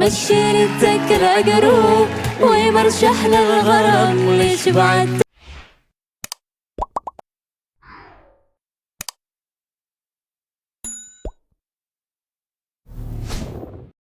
بشرتك العقروب ويمرشح للغرام ليش بعد.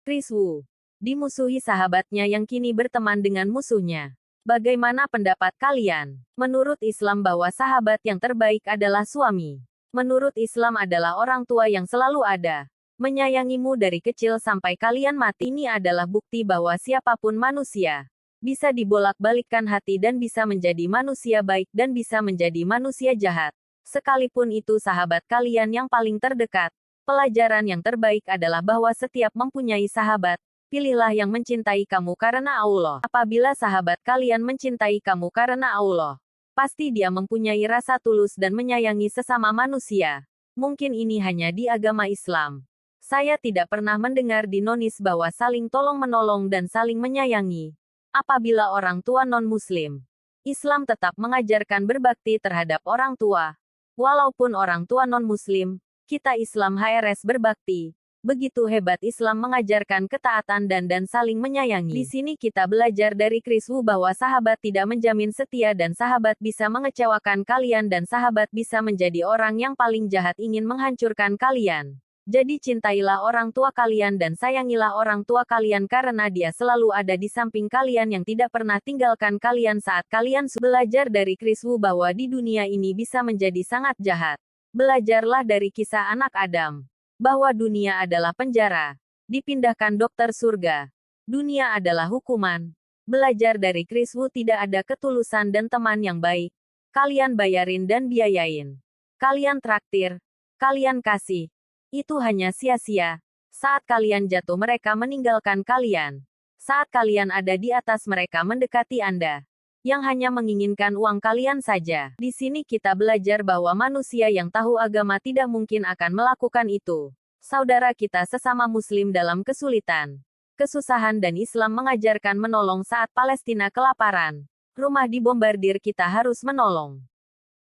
Chris Wu dimusuhi sahabatnya yang kini berteman dengan musuhnya. Bagaimana pendapat kalian? Menurut Islam bahwa sahabat yang terbaik adalah suami. Menurut Islam adalah orang tua yang selalu ada, menyayangimu dari kecil sampai kalian mati. Ini adalah bukti bahwa siapapun manusia bisa dibolak-balikkan hati dan bisa menjadi manusia baik dan bisa menjadi manusia jahat. Sekalipun itu sahabat kalian yang paling terdekat. Pelajaran yang terbaik adalah bahwa setiap mempunyai sahabat, pilihlah yang mencintai kamu karena Allah. Apabila sahabat kalian mencintai kamu karena Allah, pasti dia mempunyai rasa tulus dan menyayangi sesama manusia. Mungkin ini hanya di agama Islam. Saya tidak pernah mendengar dinonis bahwa saling tolong-menolong dan saling menyayangi. Apabila orang tua non-Muslim, Islam tetap mengajarkan berbakti terhadap orang tua. Walaupun orang tua non-Muslim, kita Islam HRS berbakti. Begitu hebat Islam mengajarkan ketaatan dan saling menyayangi. Di sini kita belajar dari Chris Wu bahwa sahabat tidak menjamin setia dan sahabat bisa mengecewakan kalian dan sahabat bisa menjadi orang yang paling jahat ingin menghancurkan kalian. Jadi cintailah orang tua kalian dan sayangilah orang tua kalian karena dia selalu ada di samping kalian yang tidak pernah tinggalkan kalian saat kalian belajar dari Chris Wu bahwa di dunia ini bisa menjadi sangat jahat. Belajarlah dari kisah anak Adam, bahwa dunia adalah penjara, dipindahkan dokter surga. Dunia adalah hukuman. Belajar dari Chris Wu tidak ada ketulusan dan teman yang baik. Kalian bayarin dan biayain. Kalian traktir. Kalian kasih. Itu hanya sia-sia. Saat kalian jatuh mereka meninggalkan kalian. Saat kalian ada di atas mereka mendekati Anda. Yang hanya menginginkan uang kalian saja. Di sini kita belajar bahwa manusia yang tahu agama tidak mungkin akan melakukan itu. Saudara kita sesama Muslim dalam kesulitan, kesusahan dan Islam mengajarkan menolong saat Palestina kelaparan. Rumah dibombardir kita harus menolong.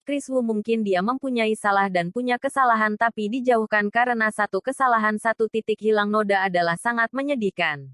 Chris Wu mungkin dia mempunyai salah dan punya kesalahan tapi dijauhkan karena satu kesalahan satu titik hilang noda adalah sangat menyedihkan.